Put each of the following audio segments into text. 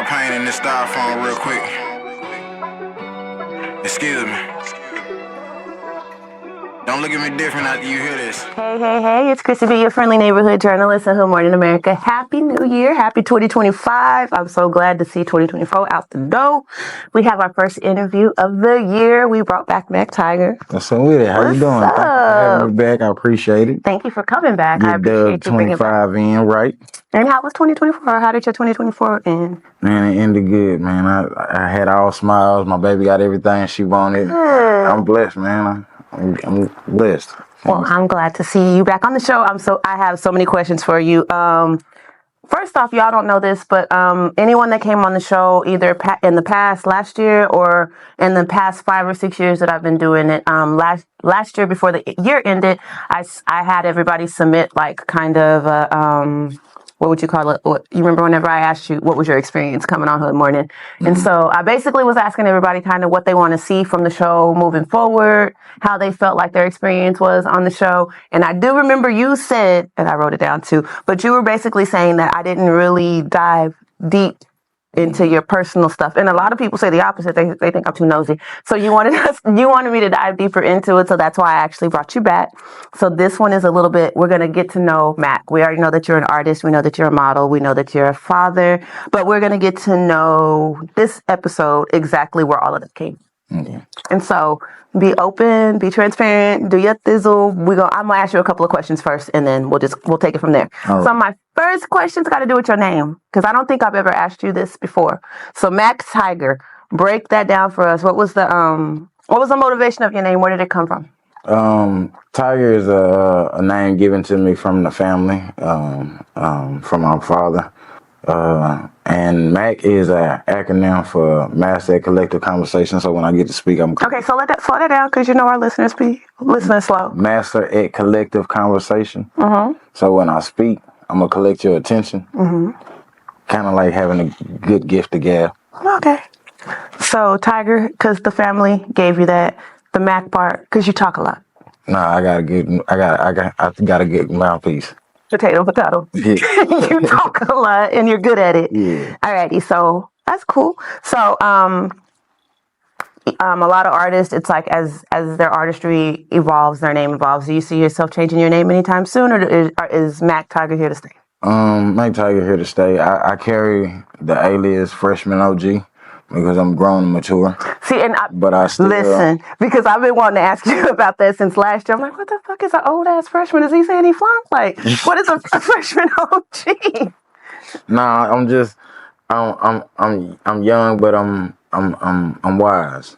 my pain in this styrofoam real quick. Excuse me. Don't look at me different after you hear this. Hey, it's Chrissy B, your friendly neighborhood journalist at Good Morning America. Happy New Year. Happy 2025. I'm so glad to see 2024 out the door. We have our first interview of the year. We brought back Macc Tiger. What's up with it? How you doing? What's Thank you for having me back. I appreciate it. Thank you for coming back. I Get appreciate you bringing it back. 25 in, right? And how was 2024? How did your 2024 end? Man, it ended good, man. I had all smiles. My baby got everything she wanted. I'm blessed, man. I'm blessed. Well, I'm glad to see you back on the show. I have so many questions for you. First off, y'all don't know this, but anyone that came on the show either in the past last year or in the past 5 or 6 years that I've been doing it, last year before the year ended, I had everybody submit like kind of what would you call it? You remember whenever I asked you what was your experience coming on Hood Morning? Mm-hmm. And so I basically was asking everybody kind of what they want to see from the show moving forward, how they felt like their experience was on the show. And I do remember you said, and I wrote it down too, but you were basically saying that I didn't really dive deep into your personal stuff. And a lot of people say the opposite. They think I'm too nosy. So you wanted me to dive deeper into it. So that's why I actually brought you back. So this one is a little bit, we're going to get to know Macc. We already know that you're an artist. We know that you're a model. We know that you're a father, but we're going to get to know this episode exactly where all of it came. Mm-hmm. And so be open, be transparent, do your thizzle. I'm gonna ask you a couple of questions first, and then we'll take it from there. Right. So my first question's got to do with your name, because I don't think I've ever asked you this before. So Macc Tiger, break that down for us. What was the motivation of your name? Where did it come from? Tiger is a name given to me from the family, from my father. And Macc is an acronym for Master at Collective Conversation. So when I get to speak, I'm okay. So slow that down, because our listeners be listening slow. Master at Collective Conversation. Mm-hmm. So when I speak, I'm gonna collect your attention. Mm-hmm. Kind of like having a good gift to gab. Okay. So Tiger, because the family gave you that. The Macc part, because you talk a lot. Nah, I got a good mouthpiece. Potato. Yeah. You talk a lot and you're good at it. Yeah. Alrighty, so that's cool. So a lot of artists, it's like as their artistry evolves, their name evolves. Do you see yourself changing your name anytime soon, or is Macc Tiger here to stay? Macc Tiger here to stay. I carry the alias Freshman OG. Because I'm grown and mature. See, but I still listen, because I've been wanting to ask you about that since last year. I'm like, what the fuck is an old ass freshman? Is he saying he flunked? Like, what is a freshman OG? Nah, I'm young, but I'm wise.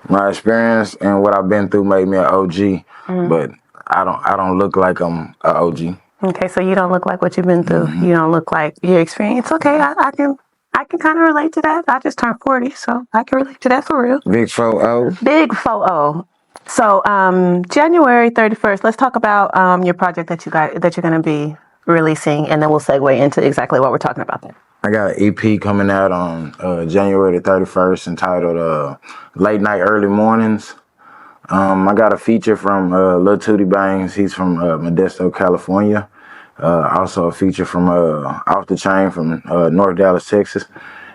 My experience and what I've been through made me an OG, but I don't look like I'm an OG. Okay, so you don't look like what you've been through. Mm-hmm. You don't look like your experience. Okay, I can kind of relate to that. I just turned 40, so I can relate to that for real. Big 4-0. Big 4-0. So, January 31st, let's talk about your project that you're going to be releasing, and then we'll segue into exactly what we're talking about there. I got an EP coming out on January the 31st entitled Late Night Early Mornings. I got a feature from Lil Tootie Bangs. He's from Modesto, California. Also a feature from Off the Chain from North Dallas, Texas.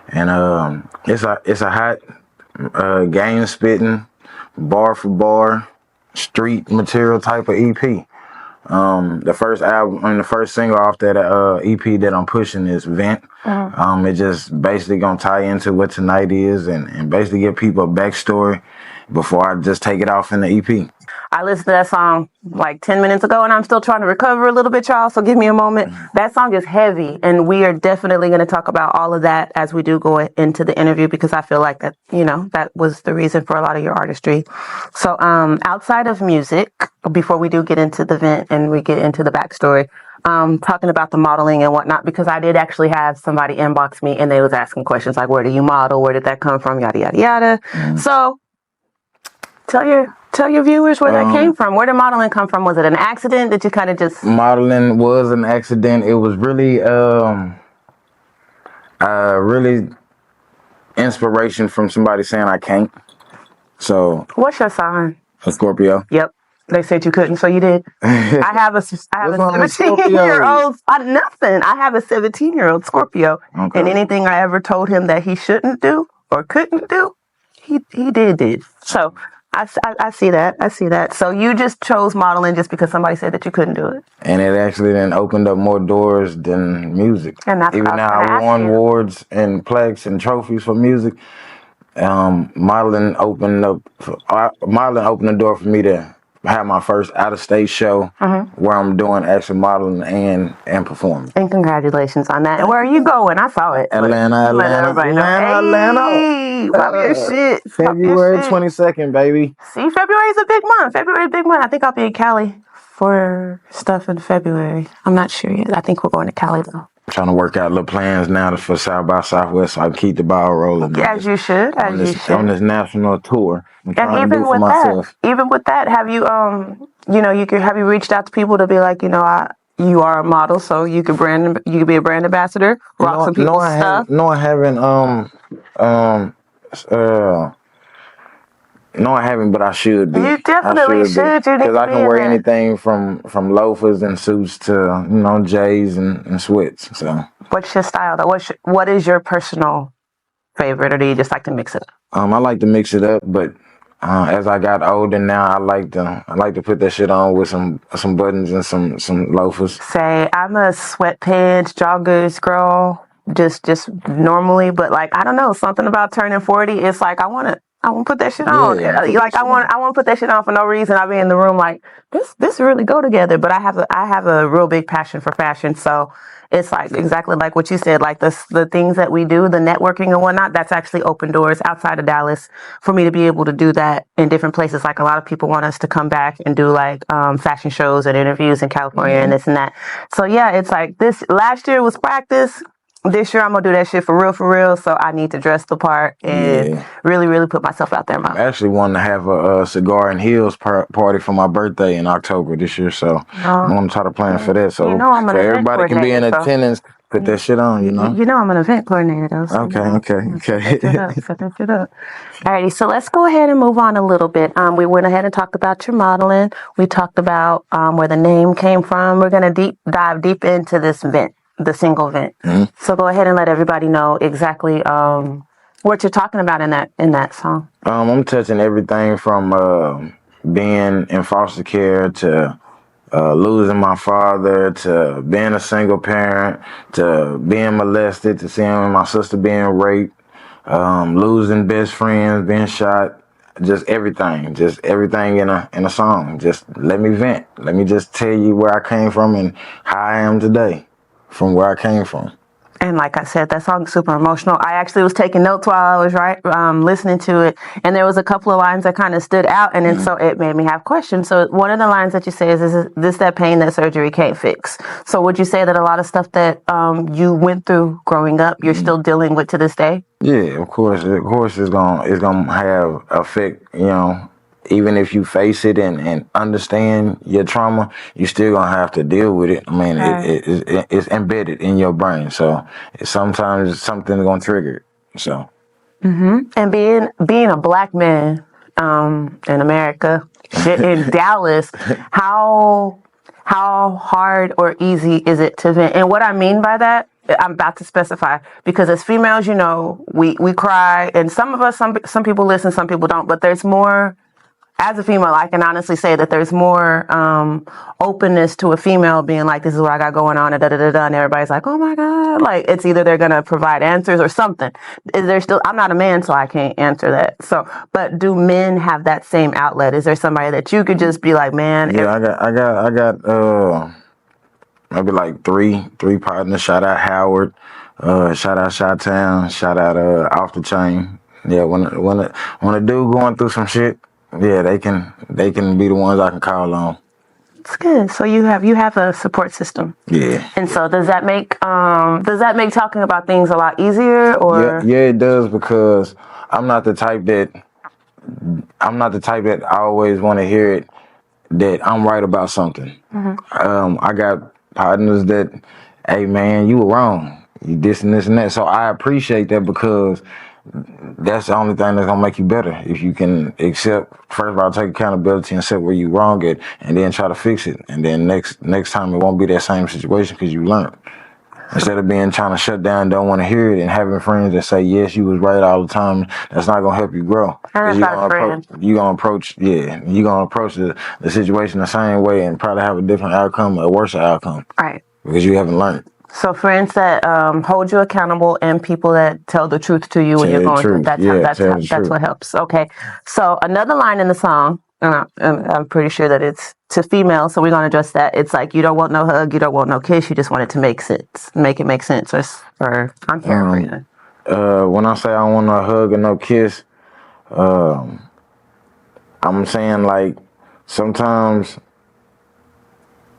And it's a hot game spitting, bar for bar, street material type of EP. The first single off that EP that I'm pushing is Vent. Mm-hmm. It just basically gonna tie into what tonight is and basically give people a backstory before I just take it off in the EP. I listened to that song like 10 minutes ago, and I'm still trying to recover a little bit, y'all, so give me a moment. That song is heavy, and we are definitely going to talk about all of that as we do go into the interview, because I feel like that, that was the reason for a lot of your artistry. So outside of music, before we do get into the Vent and we get into the backstory, talking about the modeling and whatnot, because I did actually have somebody inbox me, and they was asking questions like, where do you model? Where did that come from? Yada, yada, yada. So tell your viewers where that came from. Where did modeling come from? Was it an accident? Did you kind of just... Modeling was an accident. It was really, really inspiration from somebody saying I can't. So... What's your sign? A Scorpio. Yep. They said you couldn't, so you did. I have a What's wrong with 17-year-old. Nothing. I have a 17-year-old Scorpio, Okay. and anything I ever told him that he shouldn't do or couldn't do, he did. So I see that. I see that. So you just chose modeling just because somebody said that you couldn't do it, And it actually then opened up more doors than music. and that's what Even I was now, going to I ask won you. awards and plaques and trophies for music. Modeling opened the door for me to have my first out of state show where I'm doing actual modeling and performing. And congratulations on that. And where are you going? I saw it. Atlanta. Let everybody know. Hey, pop your shit. Pop your February shit. 22nd, baby. See, February is a big month. February is a big month. I think I'll be in Cali for stuff in February. I'm not sure yet. I think we're going to Cali though. I'm trying to work out little plans now for South by Southwest so I can keep the ball rolling. As you should. On this national tour. I'm And trying to do for myself. even with that, have you have you reached out to people to be like, you are a model, so you could be a brand ambassador, rock some people's stuff. I haven't. No, I haven't, but I should be. You definitely should. Because I can wear anything from loafers and suits to J's and sweats. So. What's your style though? What is your personal favorite, or do you just like to mix it up? I like to mix it up, but as I got older now, I like to put that shit on with some buttons and some loafers. Say I'm a sweatpants, joggers girl, just normally, but like I don't know, something about turning 40. It's like I want to put that shit on. Like I want to put that shit on for no reason. I be in the room like this really go together. But I have a real big passion for fashion, so it's like exactly like what you said. Like the things that we do, the networking and whatnot. That's actually opened doors outside of Dallas for me to be able to do that in different places. Like a lot of people want us to come back and do like fashion shows and interviews in California and this and that. So yeah, it's like this. Last year was practice. This year I'm gonna do that shit for real. So I need to dress the part and really put myself out there. I actually wanted to have a cigar and heels party for my birthday in October this year, so I want to try to plan for that. So, I'm an so everybody can be in attendance. Put that shit on, You know I'm an event coordinator though. So Okay. Set that shit up. Alrighty, so let's go ahead and move on a little bit. We went ahead and talked about your modeling. We talked about where the name came from. We're gonna dive deep into this vent. The single vent. So go ahead and let everybody know exactly what you're talking about in that song. I'm touching everything from being in foster care to losing my father to being a single parent to being molested to seeing my sister being raped, losing best friends, being shot. Just everything in a song. Just let me vent. Let me just tell you where I came from and how I am today. From where I came from. And like I said, that song's super emotional. I actually was taking notes while I was listening to it, and there was a couple of lines that kind of stood out, and then so it made me have questions. So one of the lines that you say is this that pain that surgery can't fix? So would you say that a lot of stuff that you went through growing up, you're still dealing with to this day? Yeah, of course it's gonna have effect, even if you face it and understand your trauma, you still gonna have to deal with it. I mean, it's embedded in your brain, so sometimes something's gonna trigger it. So, and being a black man in America, in Dallas, how hard or easy is it to vent? And what I mean by that, I'm about to specify, because as females, we cry, and some of us, some people listen, some people don't, but there's more. As a female, I can honestly say that there's more openness to a female being like, this is what I got going on, and and everybody's like, oh my God. Like, it's either they're going to provide answers or something. I'm not a man, so I can't answer that. So, but do men have that same outlet? Is there somebody that you could just be like, man? Yeah, I got maybe like three partners. Shout out Howard, shout out Chi-Town, shout out Off the Chain. Yeah, when a dude going through some shit, yeah, they can be the ones I can call on. It's good. So you have a support system. Yeah. And so does that make talking about things a lot easier, or? Yeah, it does, because I'm not the type that I always want to hear it that I'm right about something. I got partners that, hey man, you were wrong. You this and this and that. So I appreciate that, because that's the only thing that's gonna make you better. If you can accept, first of all, take accountability and accept where you wrong at, and then try to fix it. And then next time it won't be that same situation because you learned. Instead of being trying to shut down, don't want to hear it, and having friends that say yes, you was right all the time, that's not gonna help you grow. And it's not a friend. You gonna approach the situation the same way and probably have a different outcome, a worse outcome. Right. Because you haven't learned. So friends that hold you accountable and people that tell the truth to you when you're going through that time. That's what helps. Okay. So another line in the song, and I'm pretty sure that it's to females, so we're going to address that. It's like, you don't want no hug, you don't want no kiss, you just want it to make it make sense. Or I'm paraphrasing. When I say I don't want no hug or no kiss, I'm saying like sometimes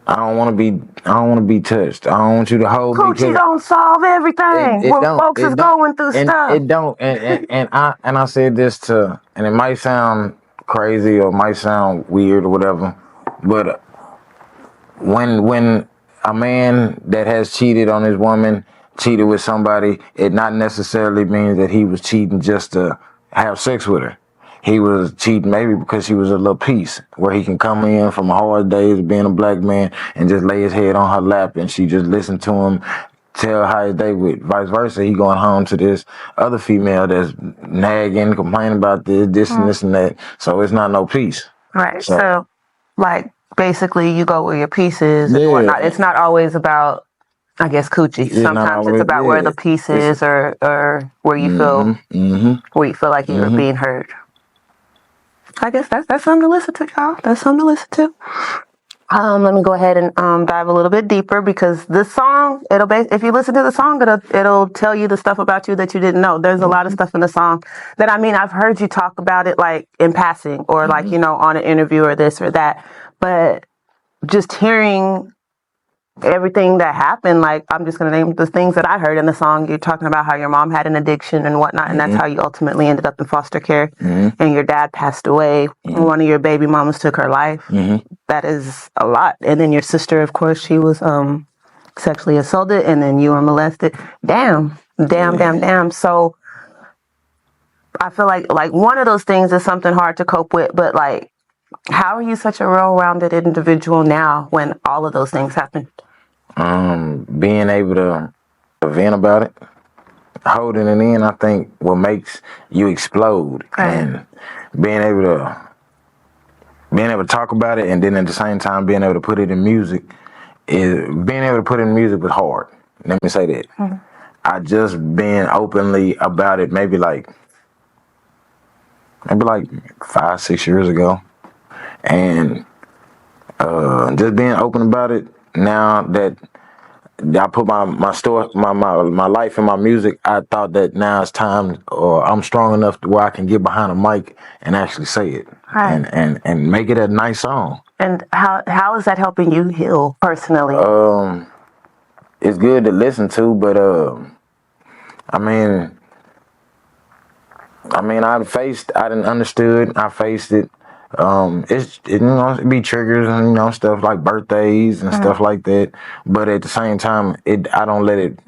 I don't want to be touched. I don't want you to hold me. Coochie don't solve everything when folks is going through stuff. It don't. And I said this and it might sound crazy or might sound weird or whatever, but when a man that has cheated on his woman, cheated with somebody, it not necessarily means that he was cheating just to have sex with her. He was cheating maybe because she was a little piece where he can come in from hard days of being a black man and just lay his head on her lap and she just listen to him tell how his day went. Vice versa, he going home to this other female that's nagging, complaining about this and this and that. So it's not no peace. Right. So like basically you go where your piece is and whatnot. It's not always about, I guess, coochie. Sometimes it's about where the piece is or where you feel where you feel like you're being heard. I guess that's something to listen to, y'all. That's something to listen to. Let me go ahead and dive a little bit deeper because this song, if you listen to the song, it'll tell you the stuff about you that you didn't know. There's a lot of stuff in the song that, I mean, I've heard you talk about it like in passing or like, on an interview or this or that. But just hearing everything that happened, like I'm just going to name the things that I heard in the song. You're talking about how your mom had an addiction and whatnot, and that's how you ultimately ended up in foster care, and your dad passed away. One of your baby mamas took her life. That is a lot. And then your sister, of course, she was sexually assaulted, and then you were molested. Damn. So I feel like one of those things is something hard to cope with, but like, how are you such a well-rounded individual now when all of those things happen? Being able to vent about it, holding it in, I think what makes you explode, and being able to talk about it, and then at the same time being able to put it in music was hard. Let me say that. I just been openly about it maybe like 5-6 years ago, and just being open about it now that I put my life in my music, I thought that now it's time, or I'm strong enough to where I can get behind a mic and actually say it, and make it a nice song. And how is that helping you heal personally? It's good to listen to, but I didn't understood. I faced it. It be triggers and stuff like birthdays and stuff like that. But at the same time, I don't let it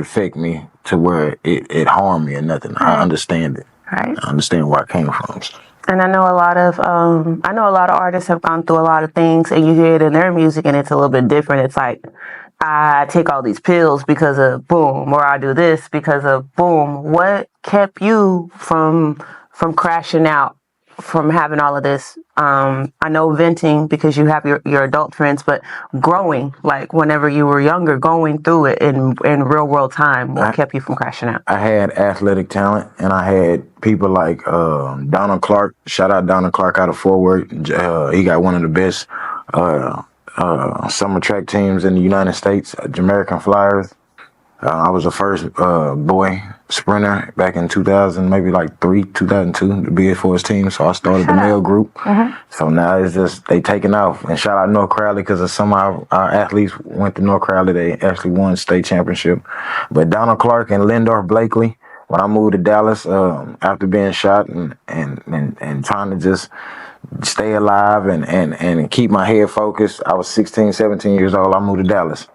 affect me to where it harm me or nothing. I understand it. Right. I understand where I came from. And I know a lot of artists have gone through a lot of things, and you hear it in their music, and it's a little bit different. It's like, I take all these pills because of boom, or I do this because of boom. What kept you from crashing out, from having all of this? I know venting because you have your adult friends, but growing, like whenever you were younger, going through it in real world time, what kept you from crashing out? I had athletic talent, and I had people like Donald Clark. Shout out Donald Clark out of Fort Worth. He got one of the best summer track teams in the United States, Jamaican Flyers. I was the first boy sprinter back in 2000, maybe like 2002, to be for his team. So I started the male group. So now it's just, they taking off. And shout out North Crowley, because some of our athletes went to North Crowley. They actually won state championship. But Donald Clark and Lindorf Blakely, when I moved to Dallas after being shot and trying to just stay alive and keep my head focused, I was 16, 17 years old. I moved to Dallas.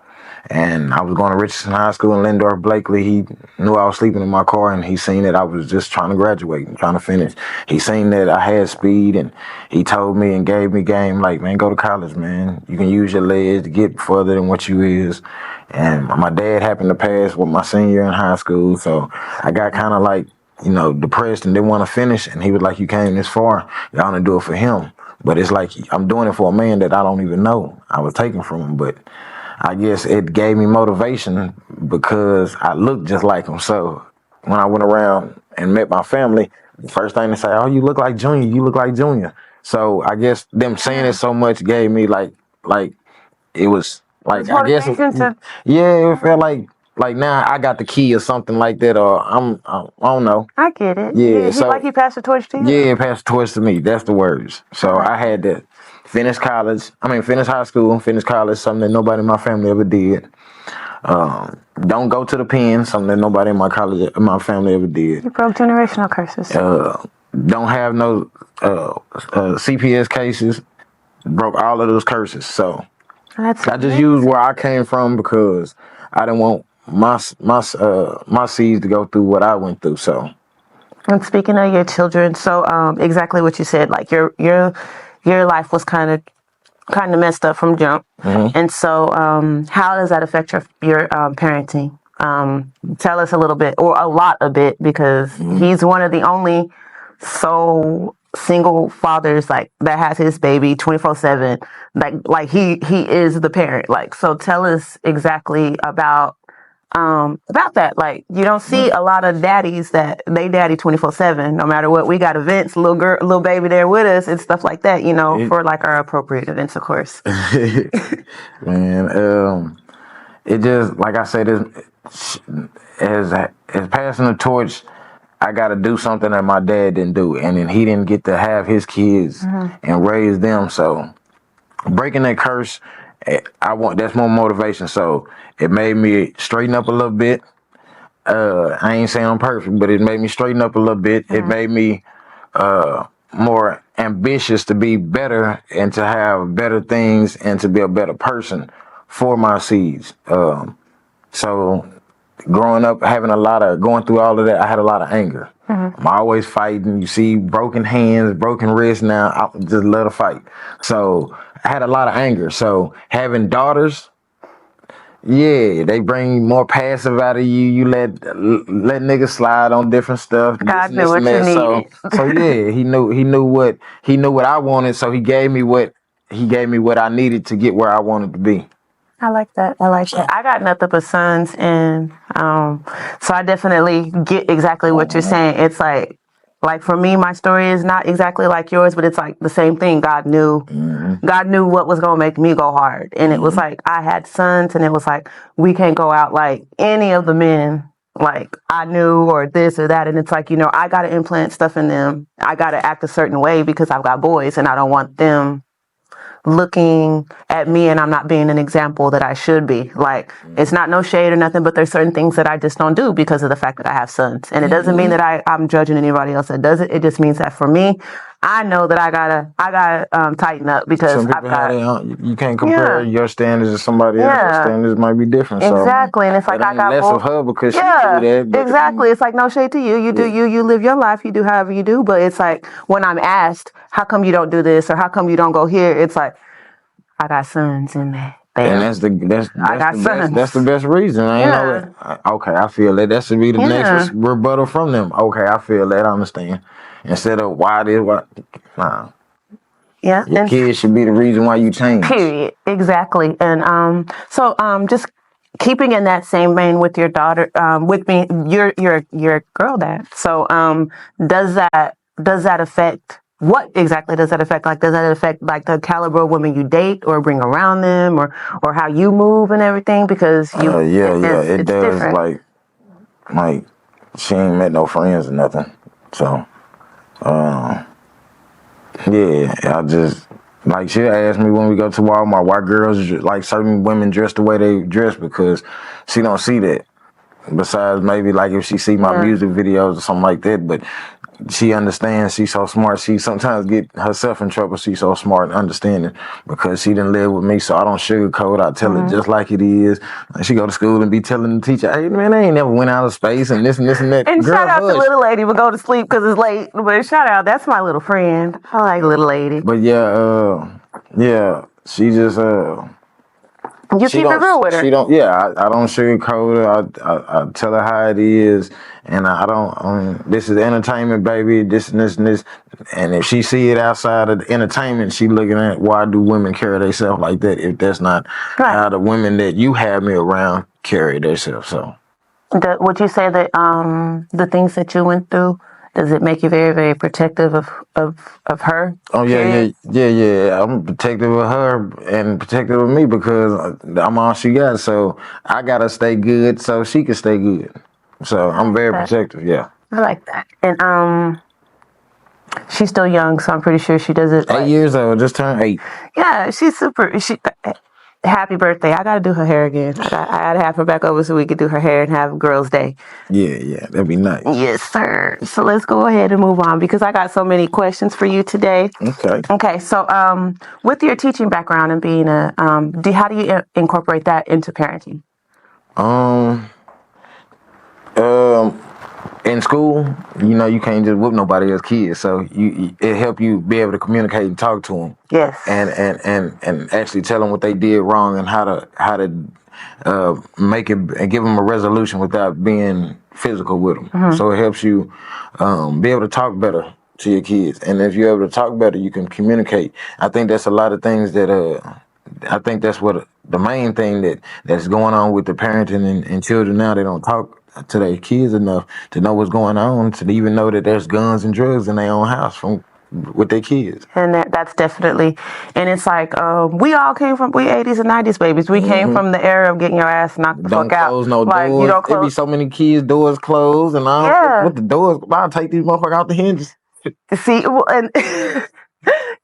And I was going to Richardson High School in Lindorf, Blakely. He knew I was sleeping in my car, and he seen that I was just trying to graduate and trying to finish. He seen that I had speed, and he told me and gave me game like, man, go to college, man. You can use your legs to get further than what you is. And my dad happened to pass with my senior year in high school, so I got kind of like, depressed and didn't want to finish. And he was like, you came this far, y'all want to do it for him. But it's like I'm doing it for a man that I don't even know I was taking from him. But I guess it gave me motivation because I looked just like him. So when I went around and met my family, the first thing they say, oh, you look like Junior. You look like Junior. So I guess them saying it so much gave me like it was like, I guess, yeah, it felt like now I got the key or something like that, or I don't know. I get it. Yeah, so like he passed the torch to you. yeah, pass the torch to me. That's the words. So I had to finish high school, finish college, something that nobody in my family ever did. Don't go to the pen, something that nobody in my family ever did. You broke generational curses. Don't have no CPS cases. Broke all of those curses. So I just used where I came from because I didn't want my seeds to go through what I went through. So. And speaking of your children, so exactly what you said, like your life was kind of messed up from jump, and so how does that affect your parenting? Tell us a little bit, or a lot of it, because he's one of the only single fathers like that has his baby 24/7. Like he is the parent. Like, so tell us exactly about that. Like, you don't see a lot of daddies that they daddy 24/7. No matter what, we got events, little baby there with us and stuff like that. For like our appropriate events, of course. Man, it just, like I said, as passing the torch. I got to do something that my dad didn't do, and then he didn't get to have his kids and raise them. So breaking that curse, that's more motivation. So it made me straighten up a little bit. I ain't saying I'm perfect, but it made me straighten up a little bit. It made me more ambitious to be better and to have better things and to be a better person for my seeds. So growing up, going through all of that, I had a lot of anger. I'm always fighting. You see broken hands, broken wrists now. I just love to fight. So I had a lot of anger. So having daughters, yeah, they bring more passive out of you. You let niggas slide on different stuff. God knew what you needed. So yeah, he knew what I wanted. So he gave me what I needed to get where I wanted to be. I like that. I got nothing but sons, and so I definitely get exactly what you're saying. It's like for me, my story is not exactly like yours, but it's like the same thing. God knew what was gonna make me go hard, and it was like I had sons, and it was like we can't go out like any of the men like I knew or this or that, and it's like I got to implant stuff in them. I got to act a certain way because I've got boys, and I don't want them looking at me and I'm not being an example that I should be. Like, it's not no shade or nothing, but there's certain things that I just don't do because of the fact that I have sons. And it doesn't mean that I'm judging anybody else that does it. It just means that for me, I know that I gotta tighten up because some people you can't compare your standards to somebody else's standards might be different. Exactly. And it's like I got less of her because she do that. Exactly. It's like no shade to you. You do you live your life, you do however you do. But it's like when I'm asked, how come you don't do this or how come you don't go here? It's like I got sons in there. And that's the best reason. I know it. Okay, I feel that. That should be the next rebuttal from them. Okay, I feel that. I understand. Instead of why. Yeah. Your kids should be the reason why you change. Period. Exactly. And so just keeping in that same vein with your daughter, with me, your girl dad. So does that affect? What exactly does that affect? Like, does that affect like the caliber of women you date or bring around them, or how you move and everything? Because it does. Different. Like she ain't met no friends or nothing. So, I just like she'll ask me when we go to Walmart why girls like certain women dress the way they dress because she don't see that. Besides maybe like if she see my music videos or something like that, but she understands. She's so smart. She sometimes get herself in trouble. She's so smart and understanding because she didn't live with me, so I don't sugarcoat. I tell it just like it is. Like she go to school and be telling the teacher, "Hey man, I ain't never went out of space and this and this and that." And Girl, shout out to hush. little lady, but go to sleep because it's late. But shout out, that's my little friend. I like little lady. But yeah, she just You keep it real with her. She don't. Yeah, I don't sugarcoat her. I tell her how it is, and I don't. This is entertainment, baby. This and this and this. And if she see it outside of the entertainment, she looking at why do women carry themselves like that? If that's not how the women that you have me around carry themselves. So, Would you say that the things that you went through, does it make you very, very protective of her? oh yeah. I'm protective of her and protective of me because I'm all she got. So I gotta stay good so she can stay good. So I'm very protective. Yeah. I like that. And she's still young, so I'm pretty sure she does it. 8 years old, just turned 8. Yeah, she's super. Happy birthday! I gotta do her hair again. I gotta have her back over so we could do her hair and have girls' day. Yeah, that'd be nice. Yes, sir. So let's go ahead and move on because I got so many questions for you today. Okay. So, with your teaching background and being how do you incorporate that into parenting? In school, you can't just whoop nobody else's kids. So it help you be able to communicate and talk to them. Yes. And actually tell them what they did wrong and how to make it and give them a resolution without being physical with them. Mm-hmm. So it helps you be able to talk better to your kids. And if you're able to talk better, you can communicate. I think that's a lot of things that I think that's what the main thing that's going on with the parenting and children now. They don't talk to their kids enough to know what's going on, to even know that there's guns and drugs in their own house with their kids. And that's definitely, and it's like we all came from 80s and 90s babies. We came from the era of getting your ass knocked the fuck out. Don't close no doors. You don't close. There be so many kids, doors closed, and all. Yeah. With the doors, I'll take these motherfuckers out the hinges. See, and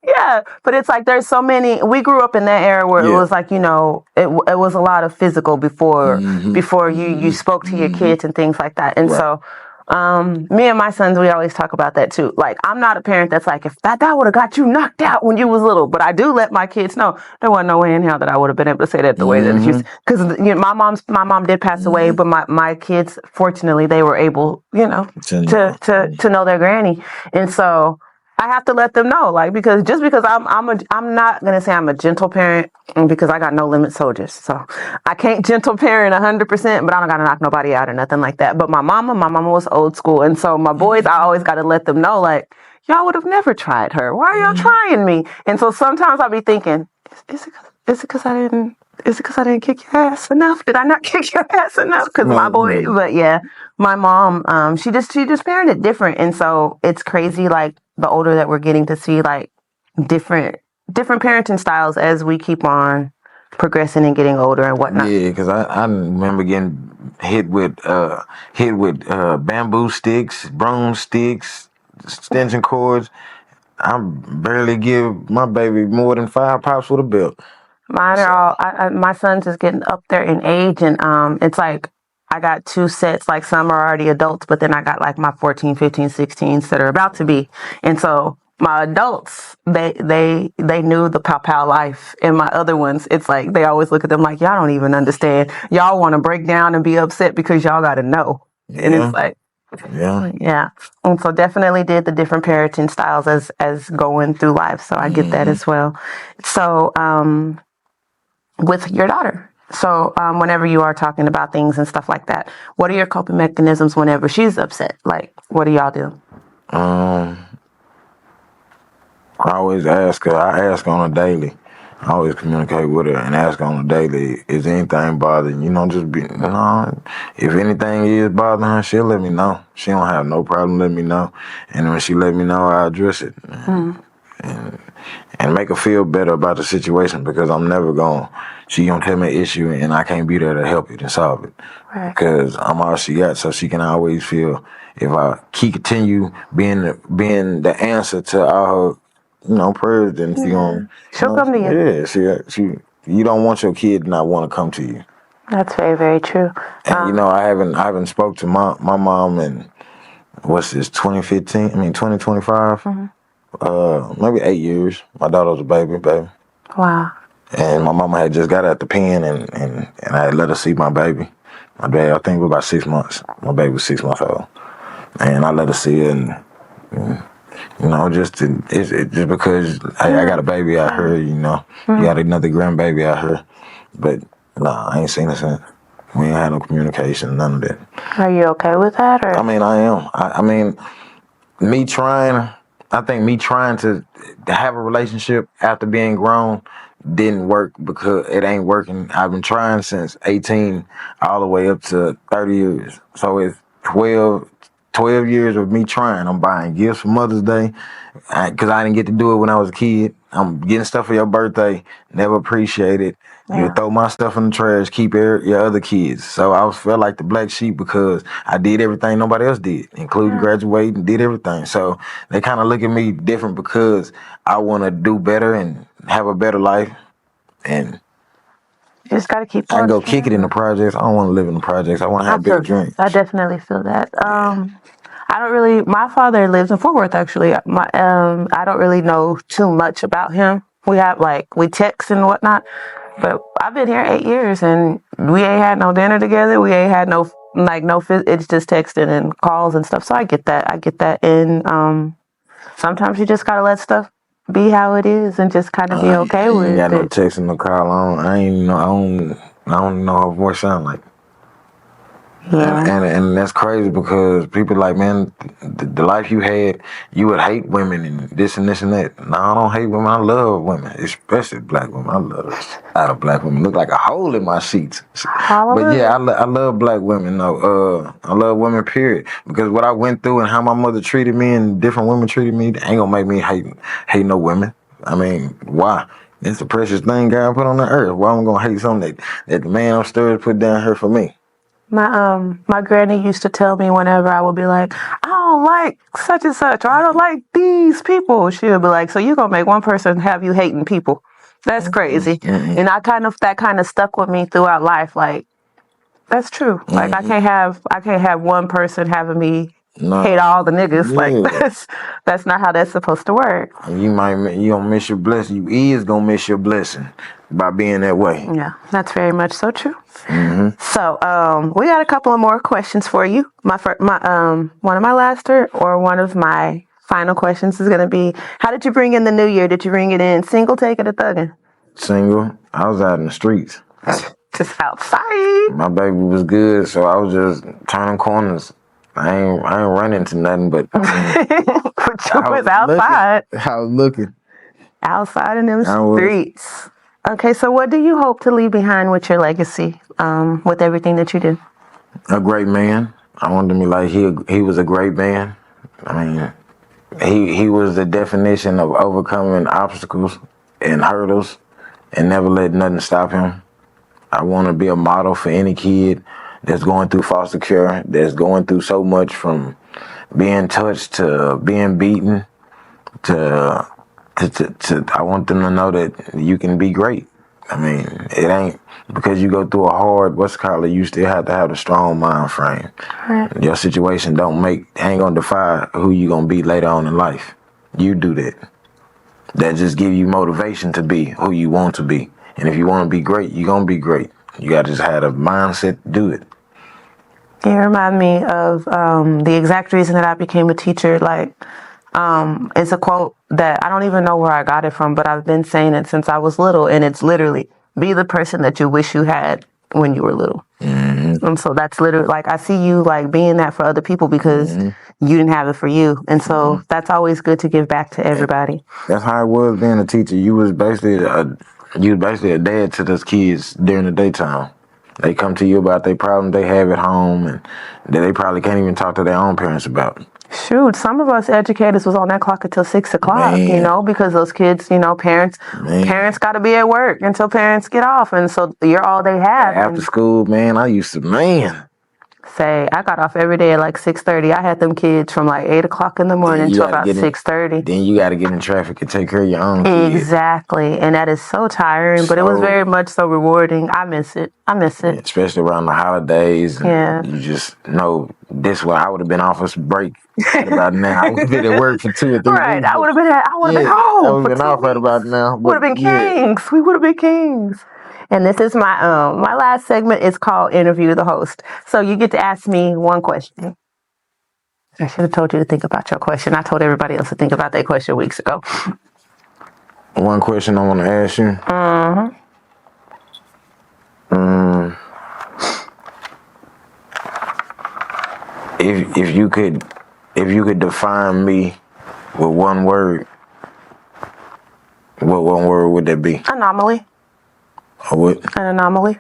yeah, but it's like there's so many. We grew up in that era where it was like it was a lot of physical before you spoke to your kids and things like that. And so, me and my sons, we always talk about that too. Like I'm not a parent that's like if that would have got you knocked out when you was little, but I do let my kids know there wasn't no way in hell that I would have been able to say that the way that you because my mom did pass away, but my kids fortunately they were able to know their granny, and so. I have to let them know, like, because I'm not gonna say I'm a gentle parent because I got no limit soldiers, so I can't gentle parent 100%, but I don't gotta knock nobody out or nothing like that. But my mama was old school, and so my boys, I always gotta let them know, like, y'all would have never tried her. Why are y'all trying me? And so sometimes I'll be thinking, is it because I didn't kick your ass enough? Did I not kick your ass enough? Because my boy, but yeah, my mom, she just parented different, and so it's crazy, like. The older that we're getting to see like different parenting styles as we keep on progressing and getting older and whatnot. Yeah, because I remember getting hit with bamboo sticks, broomsticks, extension cords. I barely give my baby more than 5 pops with a belt. Mine are all. My son's just getting up there in age, and it's like. I got 2 sets, like some are already adults, but then I got like my 14, 15, 16s that are about to be. And so my adults, they knew the pow life. And my other ones, it's like, they always look at them like, y'all don't even understand. Y'all want to break down and be upset because y'all got to know. Yeah. And it's like, yeah. And so definitely did the different parenting styles as going through life. So I get that as well. So, with your daughter. So whenever you are talking about things and stuff like that, what are your coping mechanisms whenever she's upset? Like, what do y'all do? I always ask her. I ask her on a daily. I always communicate with her and ask her on a daily, is anything bothering you? If anything is bothering her, she'll let me know. She don't have no problem letting me know. And when she let me know, I address it. And make her feel better about the situation because I'm never she gonna tell me an issue and I can't be there to help it and solve it. Right. Because I'm all she got, so she can always feel if I continue being the answer to all her, prayers, then she'll come to you. Yeah, she you don't want your kid to not want to come to you. That's very, very true. And I haven't spoke to my mom in what's this, 2015? 2025? Maybe 8 years. My daughter was a baby. Wow. And my mama had just got out the pen and I had let her see my baby. My baby, I think it was about 6 months. My baby was 6 months old. And I let her see it and just because I got a baby out here, you got another grandbaby out here. But nah, I ain't seen it since. We ain't had no communication, none of that. Are you okay with that? Or? I am. I think me trying to have a relationship after being grown didn't work because it ain't working. I've been trying since 18 all the way up to 30 years. So it's 12 years of me trying. I'm buying gifts for Mother's Day because I didn't get to do it when I was a kid. I'm getting stuff for your birthday, never appreciate it. Yeah. You throw my stuff in the trash, keep your other kids. So I felt like the black sheep because I did everything nobody else did, including graduating, did everything. So they kind of look at me different because I want to do better and have a better life. And you just got to keep I can go pushing. kick it in the projects. I don't want to live in the projects. I want to have big dreams. I definitely feel that. My father lives in Fort Worth, actually. I don't really know too much about him. We text and whatnot, but I've been here 8 years and we ain't had no dinner together. We ain't had it's just texting and calls and stuff. So I get that. And, sometimes you just gotta let stuff be how it is and just kind of be okay with it. I ain't got no text and no call on. I don't know how her voice sound like. Yeah. And that's crazy because people like, man, the life you had, you would hate women and this and this and that. No, I don't hate women. I love women, especially black women. I love a lot of black women. Look like a hole in my sheets. Hallelujah. But yeah, I love black women. No, I love women, period. Because what I went through and how my mother treated me and different women treated me, ain't gonna make me hate no women. I mean, why? It's the precious thing God put on the earth. Why am I gonna hate something that the man upstairs put down here for me? My granny used to tell me whenever I would be like, I don't like such and such, or I don't like these people. She would be like, so you're gonna make one person have you hating people? That's crazy. Mm-hmm. And that kind of stuck with me throughout life. Like, that's true. Like, I can't have one person having me hate all the niggas. Yeah. Like, that's not how that's supposed to work. You gonna miss your blessing. You is gonna miss your blessing by being that way. Yeah, that's very much so true. Mm-hmm. So, we got a couple of more questions for you. One of my last or one of my final questions is gonna be: how did you bring in the new year? Did you bring it in single, taking, or thugging? Single. I was out in the streets. Just outside. My baby was good, so I was just turning corners. I ain't running to nothing, but But you was outside. I was looking. Outside in them streets. Okay, so what do you hope to leave behind with your legacy, with everything that you did? A great man. I wanted to be like he was a great man. I mean, he was the definition of overcoming obstacles and hurdles and never let nothing stop him. I want to be a model for any kid that's going through foster care, that's going through so much from being touched to being beaten to I want them to know that you can be great. I mean, it ain't because you go through a hard, you still have to have a strong mind frame. Right. Your situation ain't gonna define who you gonna be later on in life. You do that. That just give you motivation to be who you want to be. And if you want to be great, you're gonna be great. You gotta just have a mindset to do it. You remind me of the exact reason that I became a teacher. Like, it's a quote that I don't even know where I got it from, but I've been saying it since I was little, and it's literally, be the person that you wish you had when you were little. Mm-hmm. And so that's literally, like, I see you, like, being that for other people because you didn't have it for you. And so that's always good to give back to everybody. That's how it was being a teacher. You was basically a dad to those kids during the daytime. They come to you about their problems they have at home and that they probably can't even talk to their own parents about. Shoot, some of us educators was on that clock until 6 o'clock, Man. Because those kids, parents got to be at work until parents get off. And so you're all they have. After school, man, I used to, say I got off every day at like 6:30. I had them kids from like 8 o'clock in the morning to about 6:30. Then you got to get in traffic and take care of your own kids. Exactly, and that is so tiring, but it was very much so rewarding. I miss it. Especially around the holidays. Yeah. You just know this way. I would have been off a break right about now. I would have been at work for 2 or 3 Right, weeks. I would have been home. I would have been off right about now. Would have been kings. We would have been kings. And this is my last segment is called Interview the Host. So you get to ask me one question. I should have told you to think about your question. I told everybody else to think about that question weeks ago. One question I want to ask you. If you could define me with one word, what one word would that be? Anomaly. Or what? An anomaly.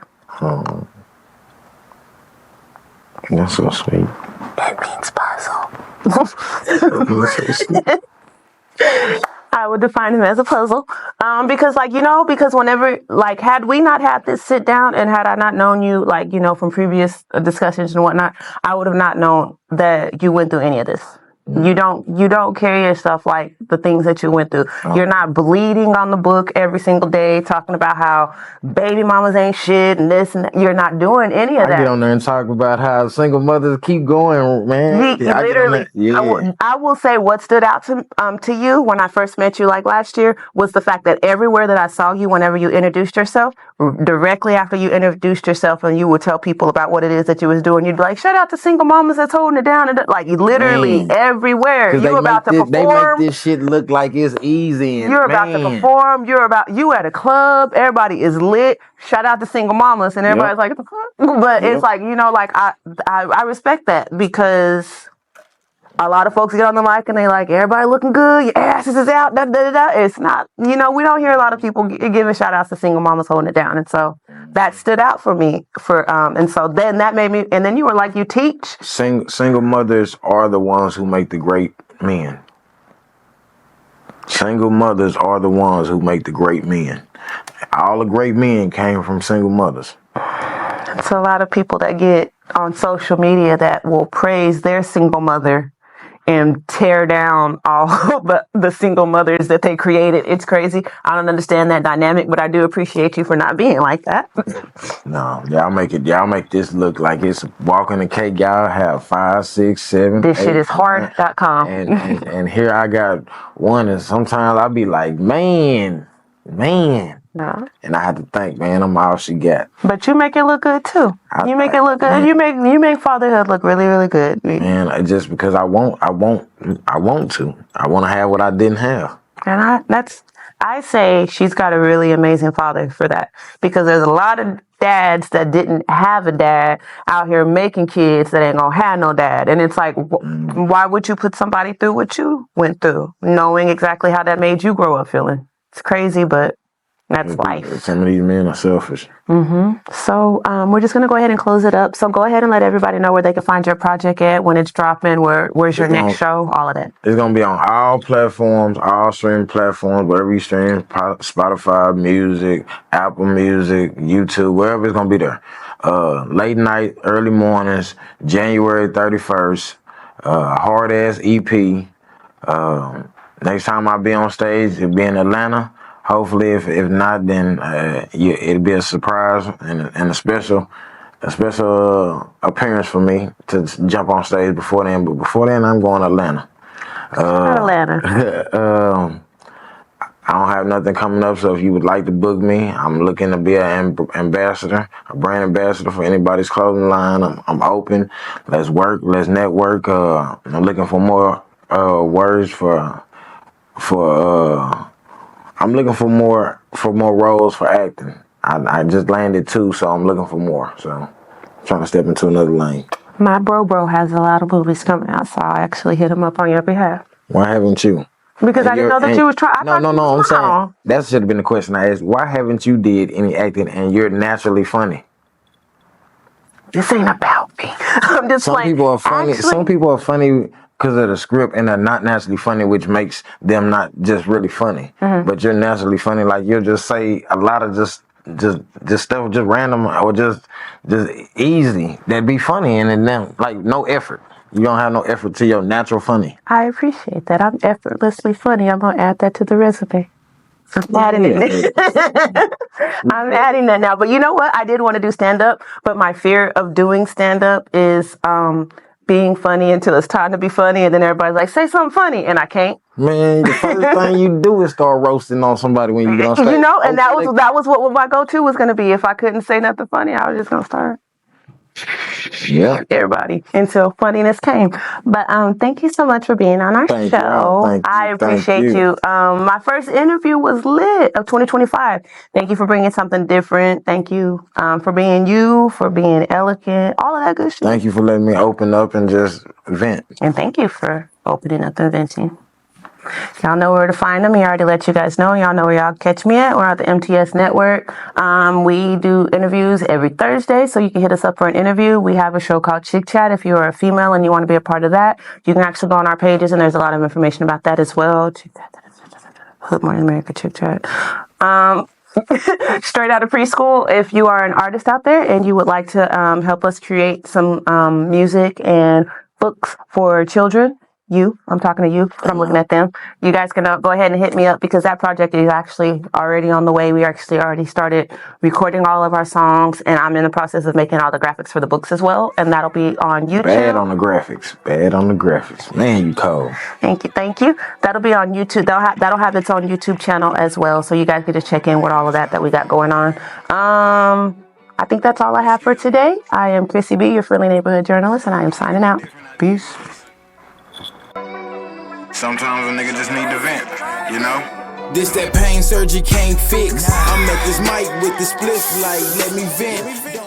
That's so sweet. It means puzzle. I would define him as a puzzle. Because whenever, like, had we not had this sit down and had I not known you, like, from previous discussions and whatnot, I would have not known that you went through any of this. You don't carry yourself like the things that you went through. You're not bleeding on the book every single day talking about how baby mamas ain't shit and this and that. You're not doing any of that. I get on there and talk about how single mothers keep going, man. I will say what stood out to you when I first met you like last year was the fact that everywhere that I saw you, whenever you introduced yourself, directly after you introduced yourself and you would tell people about what it is that you was doing, you'd be like, shout out to single mamas that's holding it down. And like literally everywhere. You about to perform. They make this shit look like it's easy. You're about to perform. You at a club. Everybody is lit. Shout out to single mamas. And everybody's like, but it's like, I respect that because a lot of folks get on the mic and they like, everybody looking good. Your asses is out. Da, da, da, da. It's not, we don't hear a lot of people giving shout outs to single mamas holding it down. And so that stood out for me and so then that made me, and then you were like, you teach. Single mothers are the ones who make the great men. Single mothers are the ones who make the great men. All the great men came from single mothers. It's a lot of people that get on social media that will praise their single mother and tear down all the single mothers that they created. It's crazy. I don't understand that dynamic, but I do appreciate you for not being like that. No, y'all make this look like it's walking the cake. Y'all have 5, 6, 7. This 8, shit is hard.com. And here I got one, and sometimes I'll be like, man. No. And I have to think, man, I'm all she got. But you make it look good too. You make it look good. You make fatherhood look really, really good. Man, just because I want to. I want to have what I didn't have. And I say she's got a really amazing father for that, because there's a lot of dads that didn't have a dad out here making kids that ain't gonna have no dad. And it's like, why would you put somebody through what you went through, knowing exactly how that made you grow up feeling? It's crazy, but that's life. Some of these men are selfish. So we're just going to go ahead and close it up. So go ahead and let everybody know where they can find your project at, when it's dropping, where's your next show, all of that. It's going to be on all platforms, all streaming platforms, wherever you stream, Spotify, Music, Apple Music, YouTube, wherever it's going to be there. Late night, early mornings, January 31st, hard-ass EP. Next time I'll be on stage, it'll be in Atlanta. Hopefully, if not, then it'll be a surprise and a special appearance for me to jump on stage before then. But before then, I'm going to Atlanta. Atlanta. I don't have nothing coming up, so if you would like to book me, I'm looking to be an ambassador, a brand ambassador for anybody's clothing line. I'm open. Let's work. Let's network. I'm looking for more words I'm looking for more roles for acting. I just landed 2, so I'm looking for more. So I'm trying to step into another lane. My bro has a lot of movies coming out, so I actually hit him up on your behalf. Why haven't you? Because I didn't know that you was trying. No. I'm saying that should have been the question I asked. Why haven't you did any acting and you're naturally funny? This ain't about me. I'm just Some people are funny. Some people are funny because of the script and they're not naturally funny, which makes them not just really funny. But you're naturally funny. Like you'll just say a lot of just just stuff, just random or just easy that be funny and then like no effort. You don't have no effort to your natural funny. I appreciate that. I'm effortlessly funny. I'm gonna add that to the resume. I'm adding it. I'm adding that now. But you know what? I did want to do stand up, but my fear of doing stand up is being funny until it's time to be funny, and then everybody's like, "Say something funny," and I can't. Man, the first thing you do is start roasting on somebody when you get on stage. You know, and that was what my go-to was going to be. If I couldn't say nothing funny, I was just going to start. Yeah. Everybody until funniness came. But thank you so much for being on our show. I appreciate you. My first interview was lit of 2025. Thank you for bringing something different. Thank you for being you, for being elegant, all of that good shit. Thank you for letting me open up and just vent. And thank you for opening up and venting. Y'all know where to find them. He already let you guys know. Y'all know where y'all catch me at. We're at the MTS Network. We do interviews every Thursday, so you can hit us up for an interview. We have a show called Chick Chat. If you're a female and you want to be a part of that, you can actually go on our pages, and there's a lot of information about that as well. Hood Morning America Chick Chat. Straight out of preschool, if you are an artist out there and you would like to help us create some music and books for children, I'm talking to you, but I'm looking at them. You guys can go ahead and hit me up because that project is actually already on the way. We actually already started recording all of our songs, and I'm in the process of making all the graphics for the books as well, and that'll be on YouTube. Bad on the graphics. Man, you cold. Thank you. That'll be on YouTube. That'll have its own YouTube channel as well, so you guys can just check in with all of that we got going on. I think that's all I have for today. I am Chrissy B, your friendly neighborhood journalist, and I am signing out. Peace. Sometimes a nigga just need to vent, you know? This that pain surgery can't fix. I'm at this mic with the spliff like, let me vent.